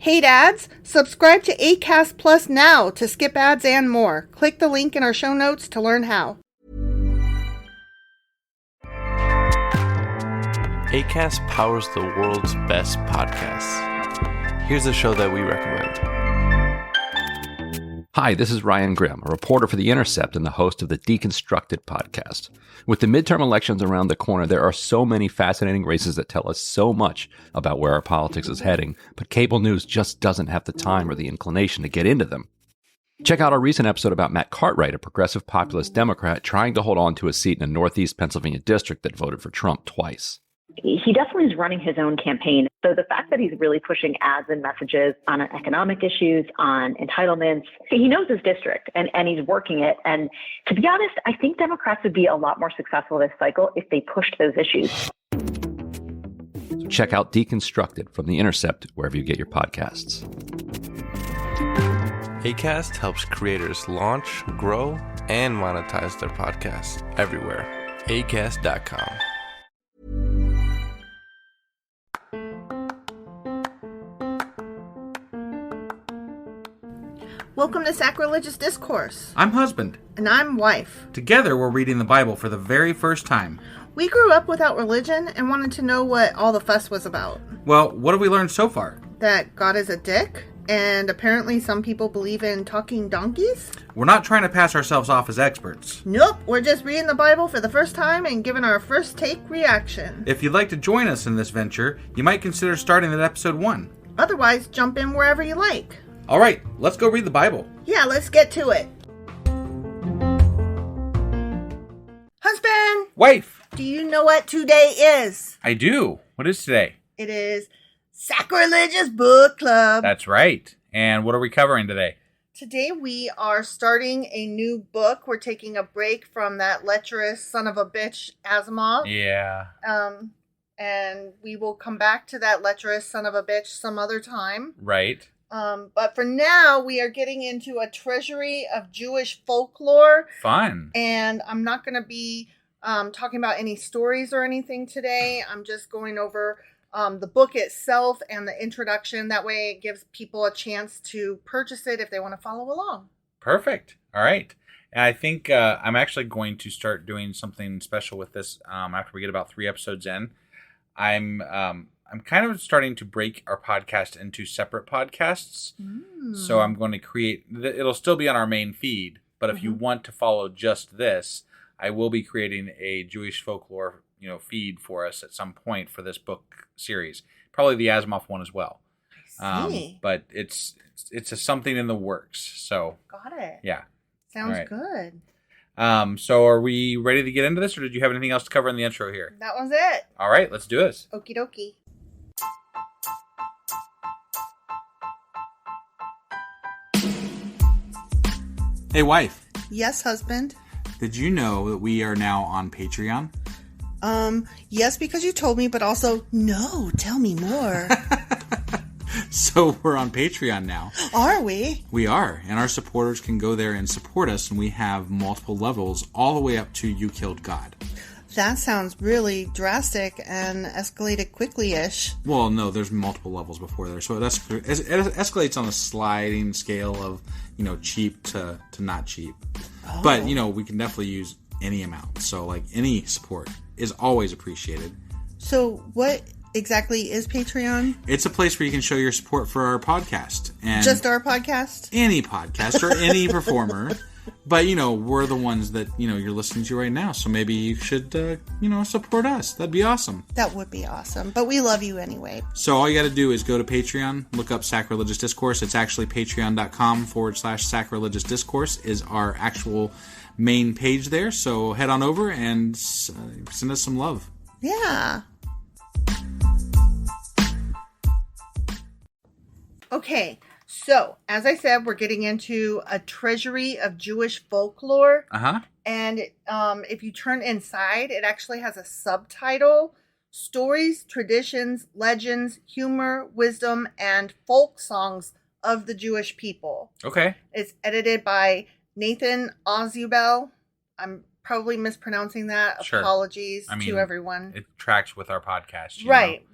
Hate ads? Subscribe to Acast Plus now to skip ads and more. Click the link in our show notes to learn how. Acast powers the world's best podcasts. Here's a show that we recommend. Hi, this is Ryan Grimm, a reporter for The Intercept and the host of the Deconstructed podcast. With the midterm elections around the corner, there are so many fascinating races that tell us so much about where our politics is heading, but cable news just doesn't have the time or the inclination to get into them. Check out our recent episode about Matt Cartwright, a progressive populist Democrat trying to hold on to a seat in a Northeast Pennsylvania district that voted for Trump twice. He definitely is running his own campaign. So the fact that he's really pushing ads and messages on economic issues, on entitlements, he knows his district and he's working it. And to be honest, I think Democrats would be a lot more successful this cycle if they pushed those issues. So check out Deconstructed from The Intercept wherever you get your podcasts. Acast helps creators launch, grow, and monetize their podcasts everywhere. Acast.com. Welcome to Sacrilegious Discourse. I'm husband. And I'm wife. Together, we're reading the Bible for the very first time. We grew up without religion and wanted to know what all the fuss was about. Well, what have we learned so far? That God is a dick, and apparently some people believe in talking donkeys? We're not trying to pass ourselves off as experts. Nope, we're just reading the Bible for the first time and giving our first take reaction. If you'd like to join us in this venture, you might consider starting at episode 1. Otherwise, jump in wherever you like. All right, let's go read the Bible. Yeah, let's get to it. Husband! Wife! Do you know what today is? I do. What is today? It is Sacrilegious Book Club. That's right. And what are we covering today? Today we are starting a new book. We're taking a break from that lecherous son of a bitch Asimov. Yeah. And we will come back to that lecherous son of a bitch some other time. Right. But for now, we are getting into a treasury of Jewish folklore. Fun. And I'm not going to be talking about any stories or anything today. I'm just going over the book itself and the introduction. That way it gives people a chance to purchase it if they want to follow along. Perfect. All right. And I think I'm actually going to start doing something special with this after we get about 3 episodes in. I'm kind of starting to break our podcast into separate podcasts. So I'm going to create, it'll still be on our main feed, but if you want to follow just this, I will be creating a Jewish folklore, feed for us at some point for this book series. Probably the Asimov one as well. I see. But it's something in the works. So Got it. Yeah. Sounds right. good. So are we ready to get into this, or did you have anything else to cover in the intro here? That was it. All right, let's do this. Okie dokie. Hey, wife. Yes, husband. Did you know that we are now on Patreon? Yes, because you told me, but also, no, tell me more. So we're on Patreon now. Are we? We are, and our supporters can go there and support us, and we have multiple levels all the way up to You Killed God. That sounds really drastic and escalated quickly-ish. Well, no, there's multiple levels before there, so it escalates on a sliding scale of, cheap to not cheap. Oh. But, we can definitely use any amount, so, any support is always appreciated. So what exactly is Patreon? It's a place where you can show your support for our podcast. And just our podcast? Any podcast or any performer. But, we're the ones that, you're listening to right now. So maybe you should, support us. That'd be awesome. That would be awesome. But we love you anyway. So all you got to do is go to Patreon, look up Sacrilegious Discourse. It's actually patreon.com/Sacrilegious Discourse is our actual main page there. So head on over and send us some love. Yeah. Okay. So, as I said, we're getting into a treasury of Jewish folklore. And if you turn inside, it actually has a subtitle: Stories, Traditions, Legends, Humor, Wisdom, and Folk Songs of the Jewish People. Okay. It's edited by Nathan Ozubel. I'm probably mispronouncing that. Sure. Apologies to everyone. It tracks with our podcast. Right.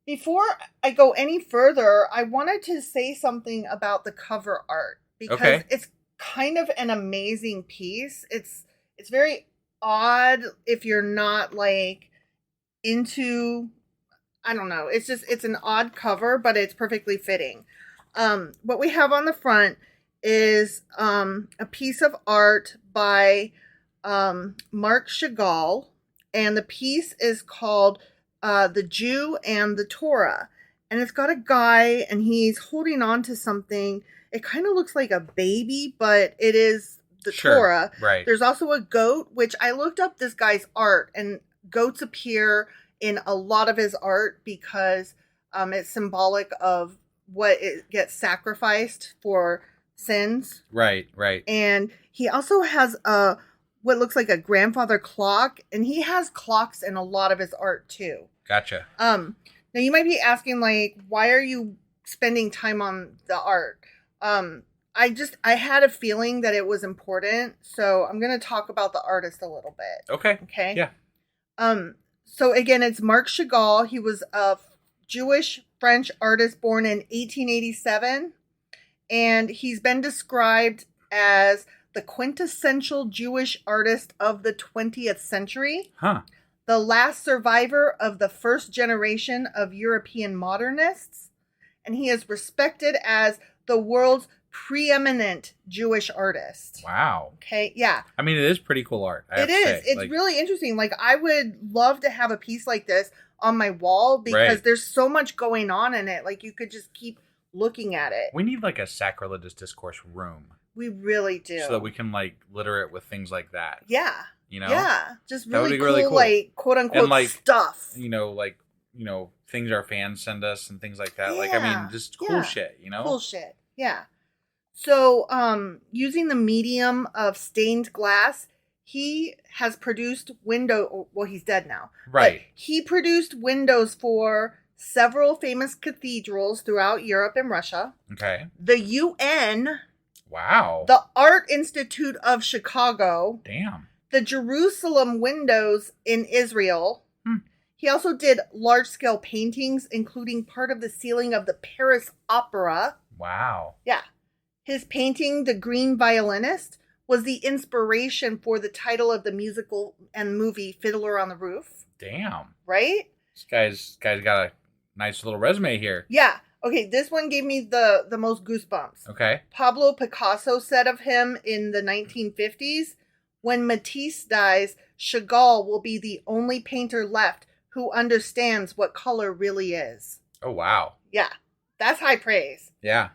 Before I go any further, I wanted to say something about the cover art because it's kind of an amazing piece. It's very odd if you're not like into, I don't know. It's an odd cover, but it's perfectly fitting. What we have on the front is a piece of art by Marc Chagall, and the piece is called The Jew and the Torah. And it's got a guy, and he's holding on to something. It kind of looks like a baby, but it is the Torah. Right. There's also a goat, which I looked up this guy's art, and goats appear in a lot of his art because it's symbolic of what it gets sacrificed for sins. Right. And he also has what looks like a grandfather clock, and he has clocks in a lot of his art too. Gotcha. Now you might be asking, like, why are you spending time on the art? I had a feeling that it was important, so I'm going to talk about the artist a little bit. Okay. Yeah. So again, it's Marc Chagall. He was a Jewish French artist born in 1887, and he's been described as the quintessential Jewish artist of the 20th century. The last survivor of the first generation of European modernists, and he is respected as the world's preeminent Jewish artist. Wow. Okay, yeah. I mean, it is pretty cool art. It is. It's really interesting. Like, I would love to have a piece like this on my wall because there's so much going on in it. Like, you could just keep looking at it. We need, like, a sacrilegious discourse room. We really do. So that we can, like, litter it with things like that. Yeah. You know? Yeah. Just really cool, like, quote-unquote, like, stuff. Things our fans send us and things like that. Yeah. Like, I mean, just cool shit, you know? Cool shit, yeah. So, using the medium of stained glass, he has produced well, he's dead now. Right. But he produced windows for several famous cathedrals throughout Europe and Russia. Okay. The UN. Wow. The Art Institute of Chicago. Damn. The Jerusalem windows in Israel. He also did large-scale paintings, including part of the ceiling of the Paris Opera. Wow. Yeah. His painting, The Green Violinist, was the inspiration for the title of the musical and movie Fiddler on the Roof. Damn. Right? This guy's got a nice little resume here. Yeah. Okay, this one gave me the most goosebumps. Okay. Pablo Picasso said of him in the 1950s, when Matisse dies, Chagall will be the only painter left who understands what color really is. Oh, wow. Yeah. That's high praise. Yeah.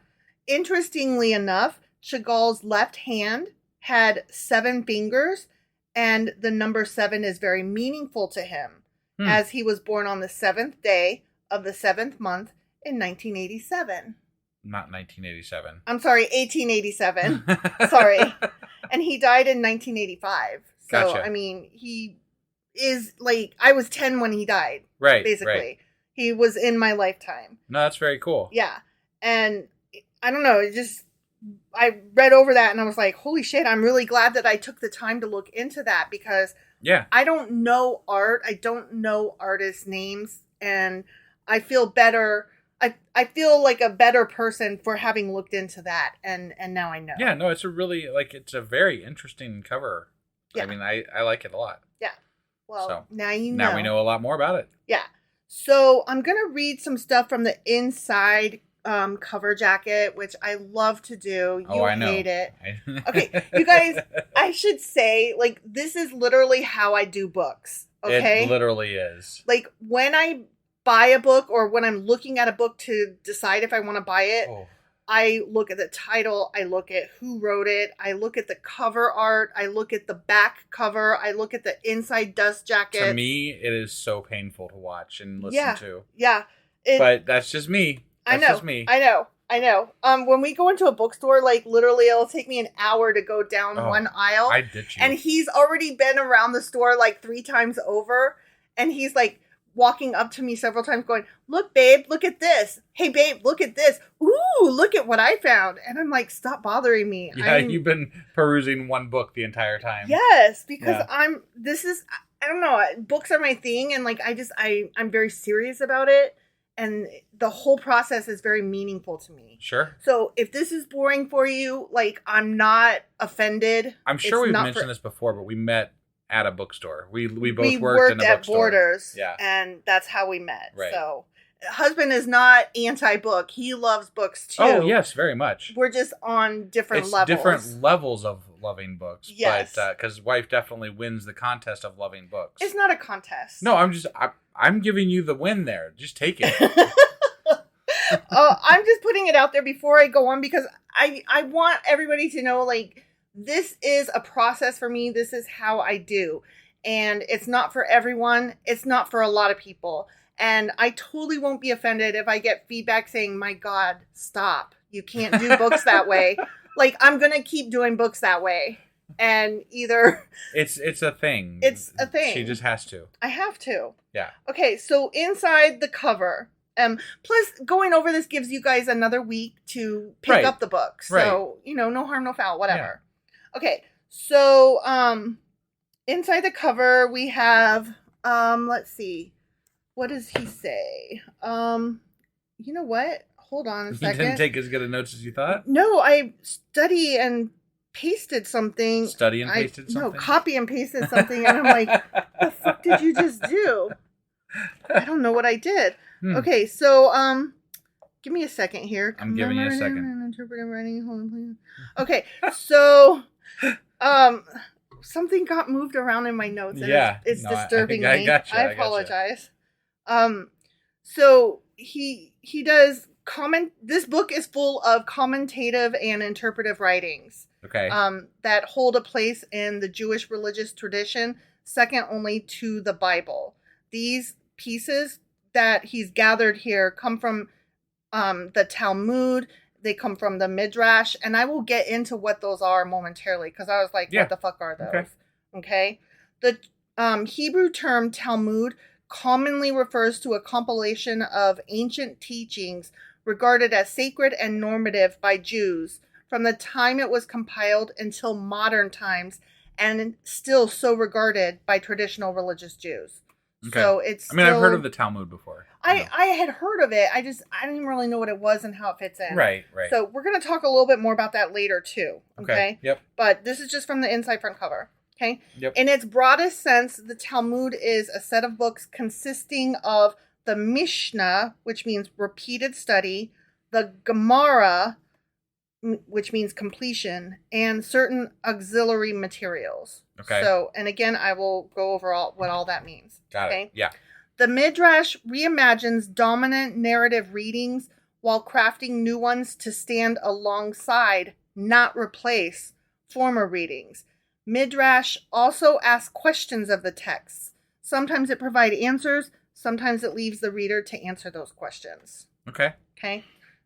Interestingly enough, Chagall's left hand had 7 fingers, and the number 7 is very meaningful to him, as he was born on the 7th day of the 7th month in 1987. Not 1987. I'm sorry, 1887. Sorry. And he died in 1985. So, Gotcha. I mean, he is like, I was 10 when he died. Right. Basically. Right. He was in my lifetime. No, that's very cool. Yeah. And I don't know, I read over that and I was like, holy shit, I'm really glad that I took the time to look into that because I don't know art. I don't know artists' names, and I feel better. I feel like a better person for having looked into that, and now I know. Yeah, no, it's a very interesting cover. Yeah. I mean, I like it a lot. Yeah. Well, now you know. Now we know a lot more about it. Yeah. So I'm going to read some stuff from the inside cover jacket, which I love to do. You hate it. Okay, you guys, I should say, like, this is literally how I do books. Okay? It literally is. Like, when I buy a book or when I'm looking at a book to decide if I want to buy it, I look at the title, I look at who wrote it, I look at the cover art, I look at the back cover, I look at the inside dust jacket. To me, it is so painful to watch and listen to. Yeah. But that's just me. That's just me. I know. When we go into a bookstore, like, literally it'll take me an hour to go down one aisle. I ditch you. And he's already been around the store like 3 times over, and he's like walking up to me several times going, look, babe, look at this. Hey, babe, look at this. Ooh, look at what I found. And I'm like, stop bothering me. Yeah, you've been perusing one book the entire time. Yes, because I don't know, books are my thing, and like I'm very serious about it. and the whole process is very meaningful to me. Sure. So if this is boring for you, like, I'm not offended. I'm sure we've mentioned this before, but we met at a bookstore. We both worked in a at bookstore. Borders. Yeah. And that's how we met. Right. So husband is not anti-book. He loves books too. Oh, yes, very much. We're just on different levels. Different levels of loving books. Yes. But because wife definitely wins the contest of loving books. It's not a contest. No, I'm giving you the win there. Just take it. I'm just putting it out there before I go on because I want everybody to know, like, this is a process for me. This is how I do. And it's not for everyone. It's not for a lot of people. And I totally won't be offended if I get feedback saying, my God, stop. You can't do books that way. Like, I'm going to keep doing books that way. And either... It's a thing. It's a thing. She just has to. I have to. Yeah. Okay, so inside the cover... plus, going over this gives you guys another week to pick up the book. So, no harm, no foul, whatever. Yeah. Okay, so inside the cover, we have, let's see. What does he say? You know what? Hold on a second. You didn't take as good a notes as you thought? No, I study and pasted something. Study and pasted something? No, copy and pasted something. And I'm like, the fuck did you just do? I don't know what I did. Okay, so give me a second here. I'm giving you a second. Interpretive writing. Okay, so something got moved around in my notes. And it's disturbing me. I gotcha. I apologize. So he does comment. This book is full of commentative and interpretive writings. Okay. That hold a place in the Jewish religious tradition, second only to the Bible. These pieces that he's gathered here come from the Talmud. They come from the Midrash, and I will get into what those are momentarily because I was like, what the fuck are those? Okay. The Hebrew term Talmud commonly refers to a compilation of ancient teachings regarded as sacred and normative by Jews from the time it was compiled until modern times, and still so regarded by traditional religious Jews. Okay. So it's I've heard of the Talmud before. I had heard of it. I didn't really know what it was and how it fits in. Right. So we're going to talk a little bit more about that later too. Okay. Yep. But this is just from the inside front cover. Okay. Yep. In its broadest sense, the Talmud is a set of books consisting of the Mishnah, which means repeated study, the Gemara, which means completion, and certain auxiliary materials. Okay. So, and again, I will go over what all that means. Got it. Yeah. The Midrash reimagines dominant narrative readings while crafting new ones to stand alongside, not replace, former readings. Midrash also asks questions of the texts. Sometimes it provides answers. Sometimes it leaves the reader to answer those questions. Okay.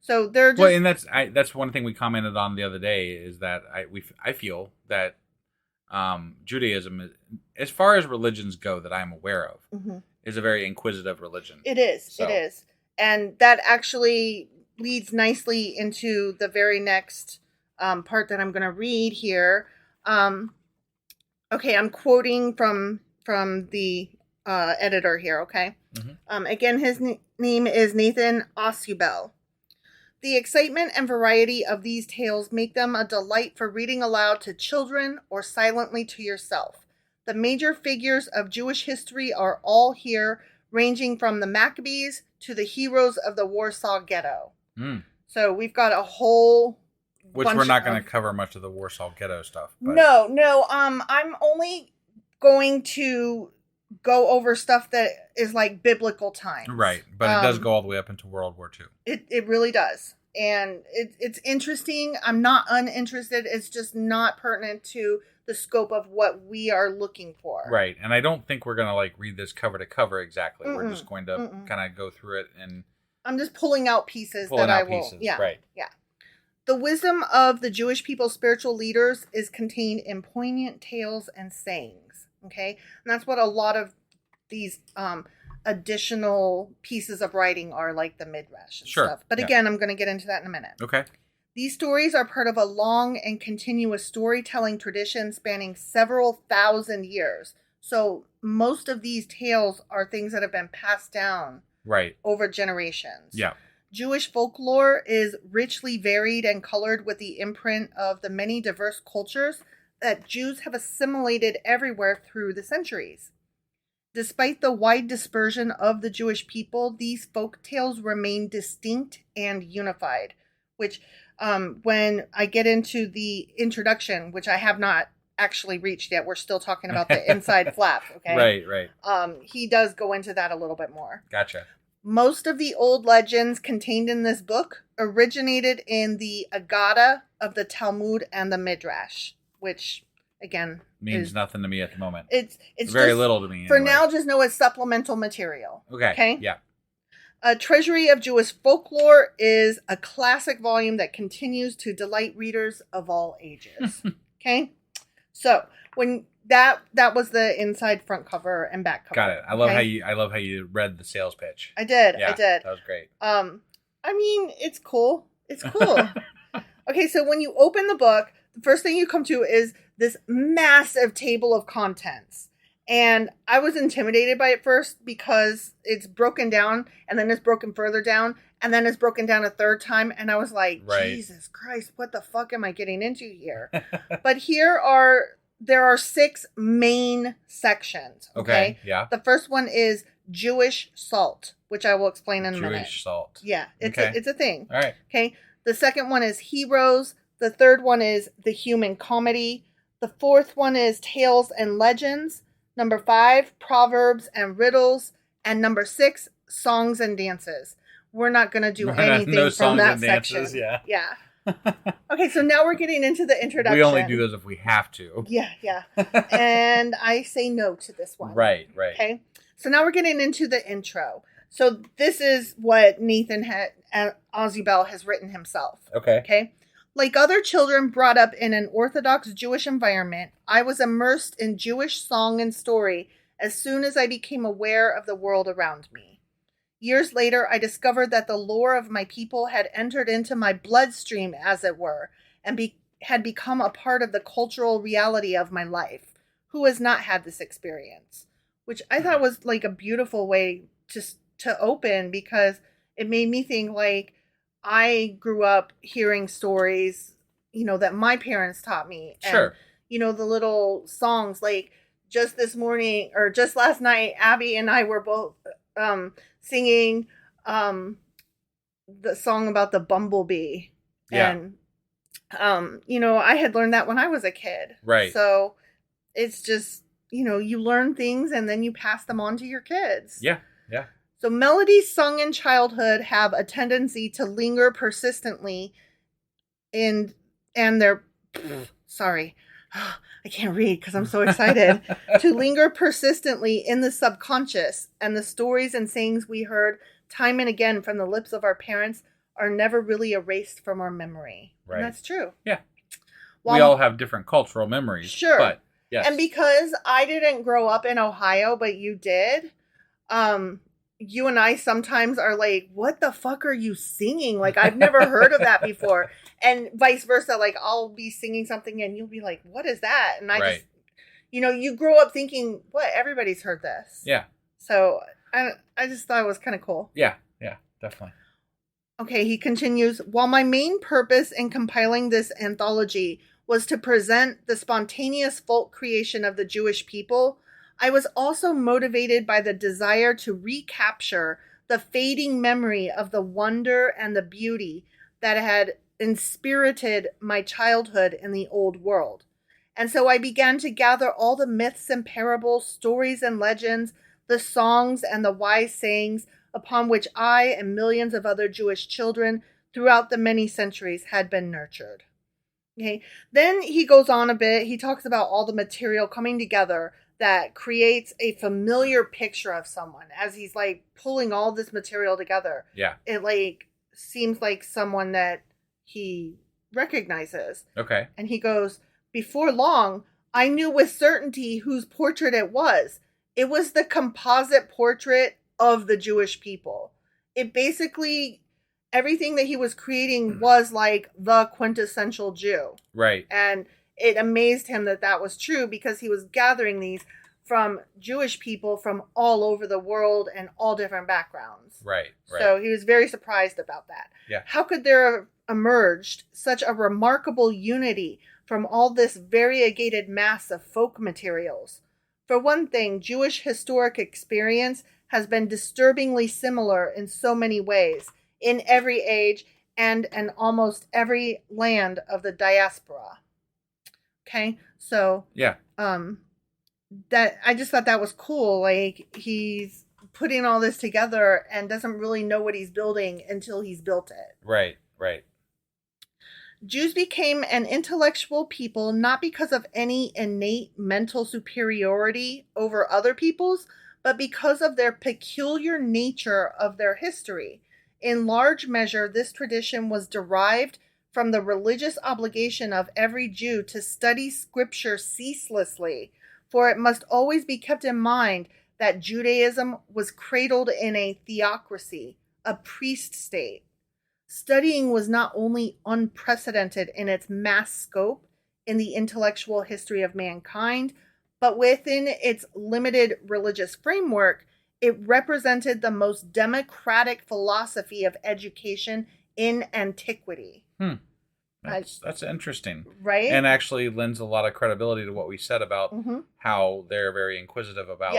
So they're just... Well, and that's one thing we commented on the other day is that I feel that Judaism, as far as religions go that I'm aware of, is a very inquisitive religion. It is. And that actually leads nicely into the very next part that I'm going to read here. Okay, I'm quoting from the editor here, okay? Again, his name is Nathan Osubel. The excitement and variety of these tales make them a delight for reading aloud to children or silently to yourself. The major figures of Jewish history are all here, ranging from the Maccabees to the heroes of the Warsaw Ghetto. So we've got a whole... Which we're not going to cover much of the Warsaw Ghetto stuff. But... No. I'm only going to go over stuff that is like biblical times. Right, but it does go all the way up into World War II. It really does. And it's interesting. I'm not uninterested. It's just not pertinent to the scope of what we are looking for. Right, and I don't think we're going to like read this cover to cover exactly. We're just going to kind of go through it and... I'm just pulling out pieces that I will... Yeah, right. Yeah. The wisdom of the Jewish people's spiritual leaders is contained in poignant tales and sayings. Okay? And that's what a lot of these additional pieces of writing are, like the Midrash and stuff. But again, I'm going to get into that in a minute. Okay. These stories are part of a long and continuous storytelling tradition spanning several thousand years. So most of these tales are things that have been passed down Right. Over generations. Yeah. Jewish folklore is richly varied and colored with the imprint of the many diverse cultures that Jews have assimilated everywhere through the centuries. Despite the wide dispersion of the Jewish people, these folk tales remain distinct and unified, which when I get into the introduction, which I have not actually reached yet, we're still talking about the inside flap, okay? Right. He does go into that a little bit more. Gotcha. Most of the old legends contained in this book originated in the Agada of the Talmud and the Midrash, which, again, means nothing to me at the moment. It's very just, little to me. For anyway. now, just know it's supplemental material. Okay. Yeah. A Treasury of Jewish Folklore is a classic volume that continues to delight readers of all ages. Okay? So, when that was the inside front cover and back cover. Got it. I love how you read the sales pitch. I did. Yeah, that was great. I mean, it's cool. It's cool. Okay, so when you open the book, the first thing you come to is this massive table of contents. And I was intimidated by it first because it's broken down and then it's broken further down and then it's broken down a third time. And I was like, Jesus Christ, what the fuck am I getting into here? But there are 6 main sections. Okay. Yeah. The first one is Jewish salt, which I will explain in a minute. Jewish salt. Yeah. It's a thing. All right. Okay. The second one is heroes. The third one is the human comedy. The fourth one is tales and legends. Number 5, proverbs and riddles. And number 6, songs and dances. We're not going to do anything from that section. Yeah. Okay, so now we're getting into the introduction. We only do those if we have to. Yeah. And I say no to this one. Right. Okay, so now we're getting into the intro. So this is what Nathan Ozzie Bell has written himself. Okay. Like other children brought up in an Orthodox Jewish environment, I was immersed in Jewish song and story as soon as I became aware of the world around me. Years later, I discovered that the lore of my people had entered into my bloodstream, as it were, and had become a part of the cultural reality of my life. Who has not had this experience? Which I thought was like a beautiful way to open, because it made me think like I grew up hearing stories, that my parents taught me. Sure. And, the little songs, like just this morning or just last night, Abby and I were both singing the song about the bumblebee. Yeah. And, I had learned that when I was a kid. Right. So it's just, you learn things and then you pass them on to your kids. Yeah. So melodies sung in childhood have a tendency to linger persistently and they're, sorry, I can't read because I'm so excited, to linger persistently in the subconscious, and the stories and sayings we heard time and again from the lips of our parents are never really erased from our memory. Right. And that's true. Yeah. We all have different cultural memories. Sure. But yes. And because I didn't grow up in Ohio, but you did, you and I sometimes are like, what the fuck are you singing? Like, I've never heard of that before. And vice versa. Like, I'll be singing something and you'll be like, what is that? And I just, you grow up thinking, what? Everybody's heard this. Yeah. So I just thought it was kind of cool. Yeah, definitely. Okay, he continues, while my main purpose in compiling this anthology was to present the spontaneous folk creation of the Jewish people, I was also motivated by the desire to recapture the fading memory of the wonder and the beauty that had inspirited my childhood in the old world. And so I began to gather all the myths and parables, stories and legends, the songs and the wise sayings upon which I and millions of other Jewish children throughout the many centuries had been nurtured. Okay. Then he goes on a bit. He talks about all the material coming together that creates a familiar picture of someone as he's like pulling all this material together. Yeah. It like seems like someone that he recognizes. Okay. And he goes, before long, I knew with certainty whose portrait it was. It was the composite portrait of the Jewish people. It basically, everything that he was creating was like the quintessential Jew. Right. And it amazed him that was true because he was gathering these from Jewish people from all over the world and all different backgrounds. Right. So he was very surprised about that. Yeah. How could there have emerged such a remarkable unity from all this variegated mass of folk materials? For one thing, Jewish historic experience has been disturbingly similar in so many ways, in every age and in almost every land of the diaspora. Okay, so yeah, that I just thought that was cool. Like, he's putting all this together and doesn't really know what he's building until he's built it. Right. Jews became an intellectual people not because of any innate mental superiority over other peoples, but because of their peculiar nature of their history. In large measure, this tradition was derived from the religious obligation of every Jew to study scripture ceaselessly, for it must always be kept in mind that Judaism was cradled in a theocracy, a priest state. Studying was not only unprecedented in its mass scope in the intellectual history of mankind, but within its limited religious framework, it represented the most democratic philosophy of education in antiquity. That's interesting. Right? And actually lends a lot of credibility to what we said about how they're very inquisitive about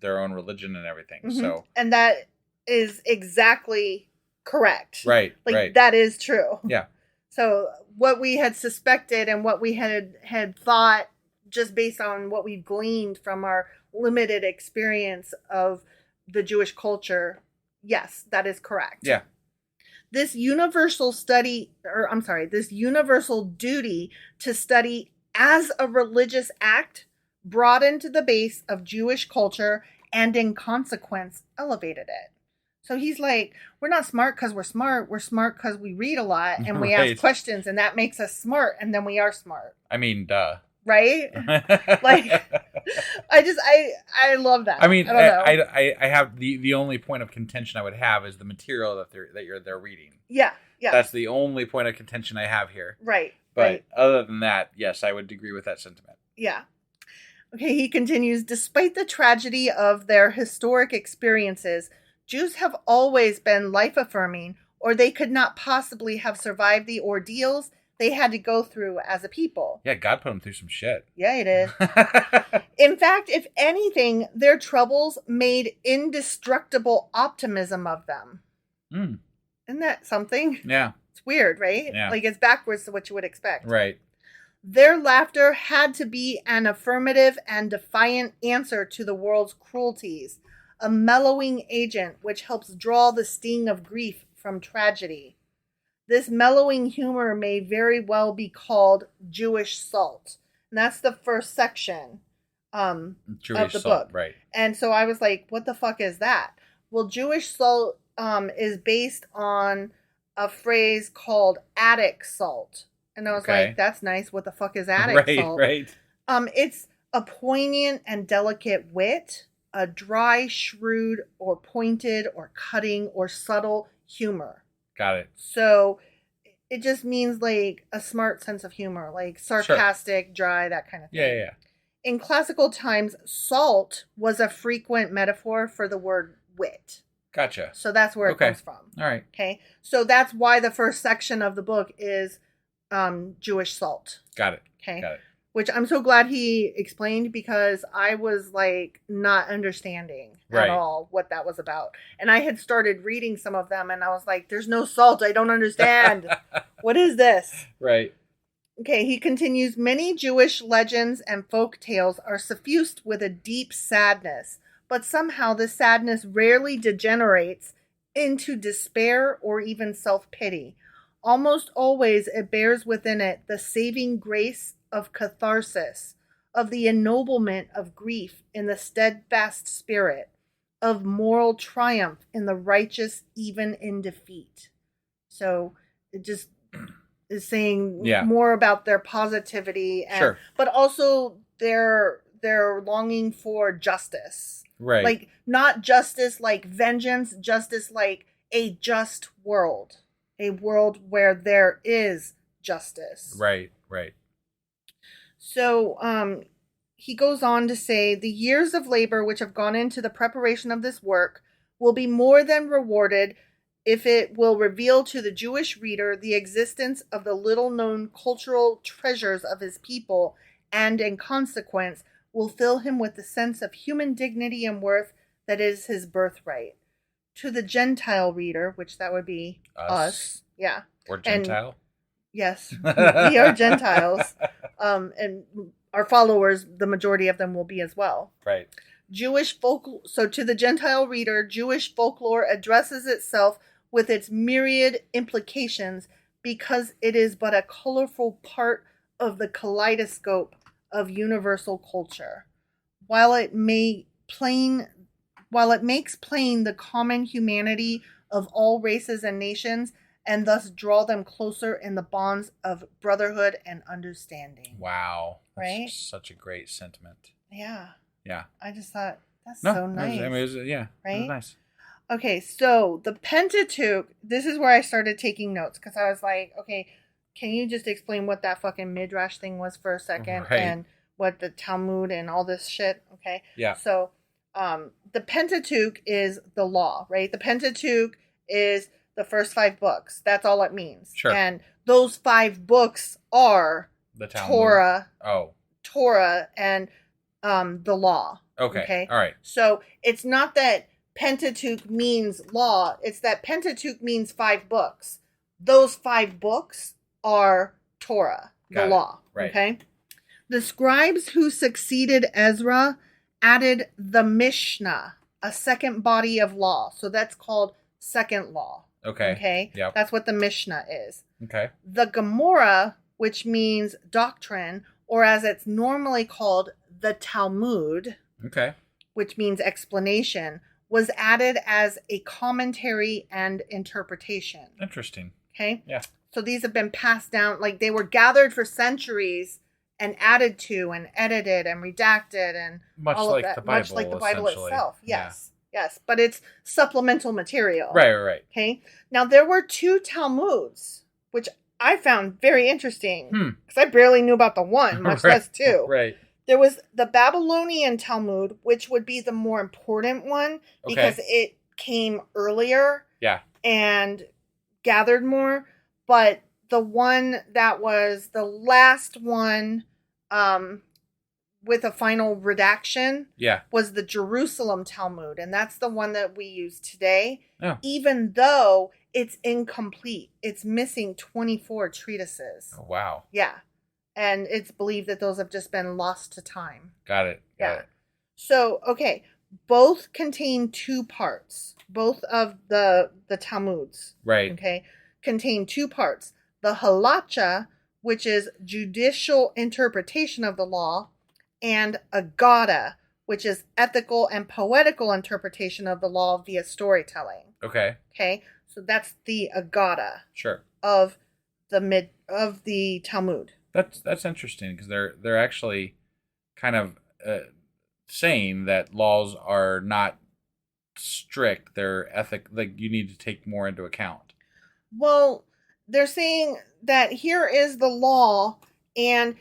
their own religion and everything. So, and that is exactly correct. Right. That is true. Yeah. So what we had suspected and what we had thought, just based on what we've gleaned from our limited experience of the Jewish culture, yes, that is correct. Yeah. This universal duty to study as a religious act broadened the base of Jewish culture and in consequence elevated it. So he's like, we're not smart because we're smart. We're smart because we read a lot and we ask questions, and that makes us smart, and then we are smart. I mean, duh. Right? Like, I love that. I mean, I don't know. I have the only point of contention I would have is the material that they're reading. Yeah. That's the only point of contention I have here. Right. But other than that, yes, I would agree with that sentiment. Yeah. Okay, he continues, despite the tragedy of their historic experiences, Jews have always been life-affirming, or they could not possibly have survived the ordeals they had to go through as a people. Yeah, God put them through some shit. Yeah, he did. In fact, if anything, their troubles made indestructible optimism of them. Isn't that something? Yeah. It's weird, right? Yeah. Like, it's backwards to what you would expect. Right. Their laughter had to be an affirmative and defiant answer to the world's cruelties, a mellowing agent which helps draw the sting of grief from tragedy. This mellowing humor may very well be called Jewish salt. And that's the first section of the book. Right. And so I was like, what the fuck is that? Well, Jewish salt is based on a phrase called Attic salt. And I was like, that's nice. What the fuck is Attic salt? Right. It's a poignant and delicate wit, a dry, shrewd, or pointed, or cutting, or subtle humor. Got it. So it just means like a smart sense of humor, like sarcastic, dry, that kind of thing. Yeah. In classical times, salt was a frequent metaphor for the word wit. Gotcha. So that's where it comes from. All right. Okay. So that's why the first section of the book is Jewish salt. Got it. Okay. Got it. Which I'm so glad he explained, because I was like not understanding at all what that was about. And I had started reading some of them and I was like, there's no salt. I don't understand. What is this? Right. Okay, he continues, many Jewish legends and folk tales are suffused with a deep sadness, but somehow the sadness rarely degenerates into despair or even self-pity. Almost always it bears within it the saving grace of catharsis, of the ennoblement of grief in the steadfast spirit, of moral triumph in the righteous even in defeat. So it just is saying more about their positivity, and but also their longing for justice. Right. Like, not justice like vengeance, justice like a just world. A world where there is justice. Right. So, he goes on to say, the years of labor which have gone into the preparation of this work will be more than rewarded if it will reveal to the Jewish reader the existence of the little-known cultural treasures of his people, and in consequence will fill him with the sense of human dignity and worth that is his birthright. To the Gentile reader, which that would be us. Yeah. Or Gentile. And, yes, we are Gentiles. And our followers, the majority of them will be as well. Right. So to the Gentile reader, Jewish folklore addresses itself with its myriad implications because it is but a colorful part of the kaleidoscope of universal culture. While it makes plain the common humanity of all races and nations, and thus draw them closer in the bonds of brotherhood and understanding. Wow. That's right? Such a great sentiment. Yeah. Yeah. I just thought, that's so nice. It was, right? It was nice. Okay, so the Pentateuch, this is where I started taking notes, because I was like, okay, can you just explain what that fucking Midrash thing was for a second? Right. And what the Talmud and all this shit, okay? Yeah. So, the Pentateuch is the law, right? The Pentateuch is the first 5 books. That's all it means. Sure. And those 5 books are The Talmud. Torah and the law. Okay. All right. So it's not that Pentateuch means law. It's that Pentateuch means 5 books. Those 5 books are Torah, the law. Right. Okay. The scribes who succeeded Ezra added the Mishnah, a second body of law. So that's called second law. Okay. Yeah. That's what the Mishnah is. Okay. The Gemara, which means doctrine, or as it's normally called, the Talmud, okay, which means explanation, was added as a commentary and interpretation. Interesting. Okay? Yeah. So these have been passed down, like they were gathered for centuries and added to and edited and redacted and much all like of that. the Bible, much like the Bible itself. Yeah. Yes. Yes. But it's supplemental material. Right. Okay. Now there were 2 Talmuds, which I found very interesting because I barely knew about the one, much less 2. Right. There was the Babylonian Talmud, which would be the more important one because it came earlier. Yeah. And gathered more. But the one that was the last one with a final redaction was the Jerusalem Talmud. And that's the one that we use today. Oh. Even though it's incomplete. It's missing 24 treatises. Oh, wow. Yeah. And it's believed that those have just been lost to time. Got it. So, okay. Both contain 2 parts. Both of the Talmuds. Right. Okay. Contain 2 parts. The halacha, which is judicial interpretation of the law, and agada, which is ethical and poetical interpretation of the law via storytelling. Okay. Okay. So that's the agada. Sure. Of the Talmud. That's interesting because they're actually kind of saying that laws are not strict. They're like you need to take more into account. Well, they're saying that here is the law, and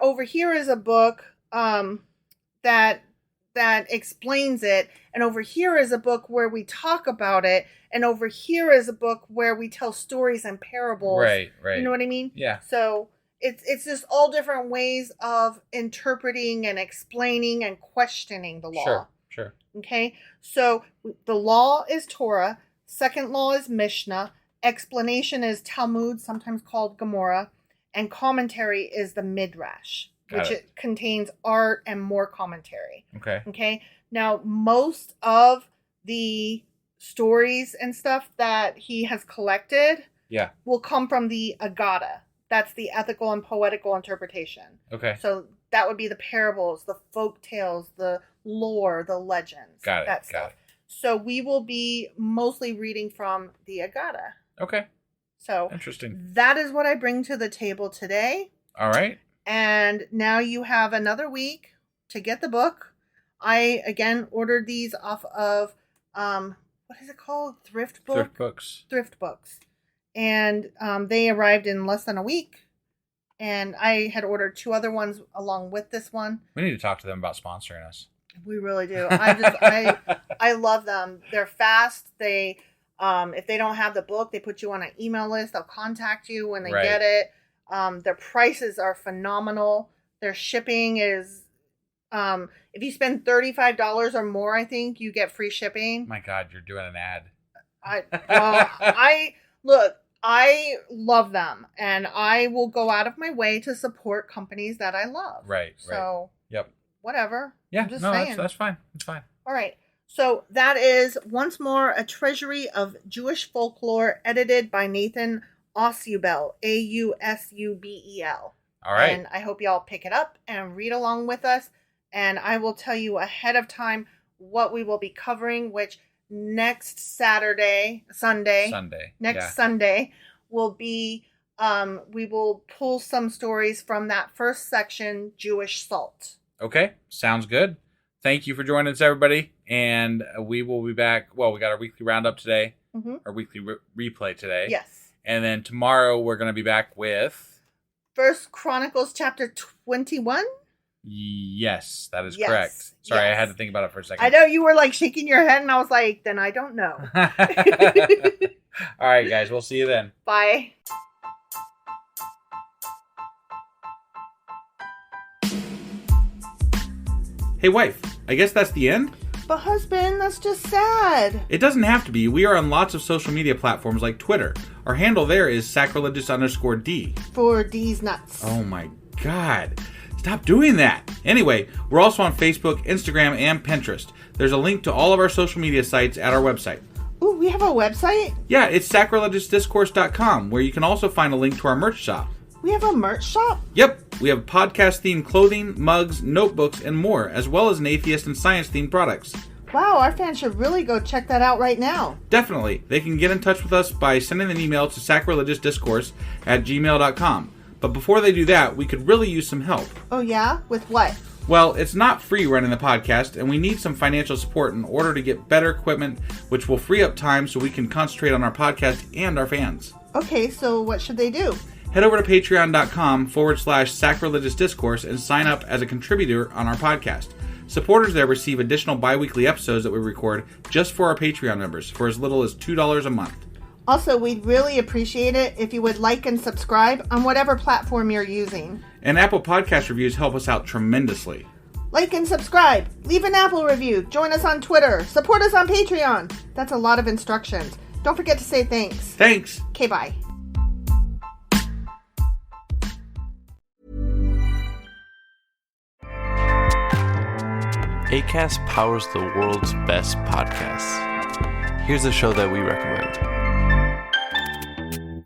over here is a book that explains it, and over here is a book where we talk about it, and over here is a book where we tell stories and parables. Right. You know what I mean? Yeah. So it's just all different ways of interpreting and explaining and questioning the law. Sure. Okay? So the law is Torah, second law is Mishnah, explanation is Talmud, sometimes called Gemara, and commentary is the Midrash, which it contains art and more commentary. Okay. Now, most of the stories and stuff that he has collected will come from the Agada. That's the ethical and poetical interpretation. Okay. So that would be the parables, the folk tales, the lore, the legends. Got it. That stuff. Got it. So we will be mostly reading from the Agada. Okay. So interesting. That is what I bring to the table today. All right. And now you have another week to get the book. I again ordered these off of what is it called? Thrift Books. And they arrived in less than a week. And I had ordered 2 other ones along with this one. We need to talk to them about sponsoring us. We really do. I love them. They're fast. They if they don't have the book, they put you on an email list. They'll contact you when they get it. Their prices are phenomenal. Their shipping is if you spend $35 or more, I think you get free shipping. My God, you're doing an ad. I love them, and I will go out of my way to support companies that I love. Right. So, yep. Whatever. Yeah. I'm just saying. That's fine. It's fine. All right. So that is once more a treasury of Jewish folklore, edited by Nathan Ausubel, Ausubel. All right. And I hope y'all pick it up and read along with us. And I will tell you ahead of time what we will be covering, which next Sunday will be, we will pull some stories from that first section, Jewish Salt. Okay. Sounds good. Thank you for joining us, everybody. And we will be back. Well, we got our weekly roundup today, our weekly replay today. Yes. And then tomorrow we're going to be back with 1 Chronicles chapter 21. Yes, that is correct. Sorry, I had to think about it for a second. I know you were like shaking your head, and I was like, then I don't know. All right, guys. We'll see you then. Bye. Hey, wife. I guess that's the end? But husband, that's just sad. It doesn't have to be. We are on lots of social media platforms like Twitter. Our handle there is sacrilegious_D. For D's nuts. Oh my God. Stop doing that. Anyway, we're also on Facebook, Instagram, and Pinterest. There's a link to all of our social media sites at our website. Ooh, we have a website? Yeah, it's sacrilegiousdiscourse.com, where you can also find a link to our merch shop. We have a merch shop? Yep, we have podcast-themed clothing, mugs, notebooks, and more, as well as an atheist and science-themed products. Wow, our fans should really go check that out right now. Definitely. They can get in touch with us by sending an email to sacrilegiousdiscourse@gmail.com. But before they do that, we could really use some help. Oh yeah? With what? Well, it's not free running the podcast, and we need some financial support in order to get better equipment, which will free up time so we can concentrate on our podcast and our fans. Okay, so what should they do? Head over to patreon.com/sacrilegiousdiscourse and sign up as a contributor on our podcast. Supporters there receive additional bi-weekly episodes that we record just for our Patreon members for as little as $2 a month. Also, we'd really appreciate it if you would like and subscribe on whatever platform you're using. And Apple Podcast reviews help us out tremendously. Like and subscribe. Leave an Apple review. Join us on Twitter. Support us on Patreon. That's a lot of instructions. Don't forget to say thanks. Thanks. Okay, bye. Acast powers the world's best podcasts. Here's a show that we recommend.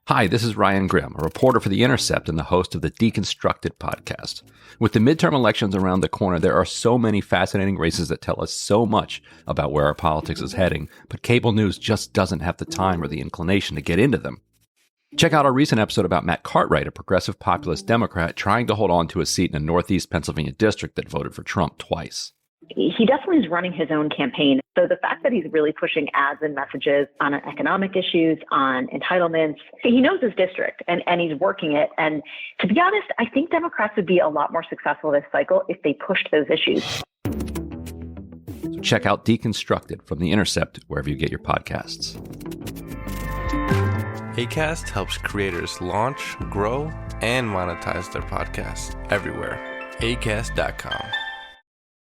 Hi, this is Ryan Grimm, a reporter for The Intercept and the host of the Deconstructed podcast. With the midterm elections around the corner, there are so many fascinating races that tell us so much about where our politics is heading, but cable news just doesn't have the time or the inclination to get into them. Check out our recent episode about Matt Cartwright, a progressive populist Democrat trying to hold on to a seat in a Northeast Pennsylvania district that voted for Trump twice. He definitely is running his own campaign. So the fact that he's really pushing ads and messages on economic issues, on entitlements, he knows his district and he's working it. And to be honest, I think Democrats would be a lot more successful this cycle if they pushed those issues. So check out Deconstructed from The Intercept wherever you get your podcasts. Acast helps creators launch, grow, and monetize their podcasts everywhere. Acast.com.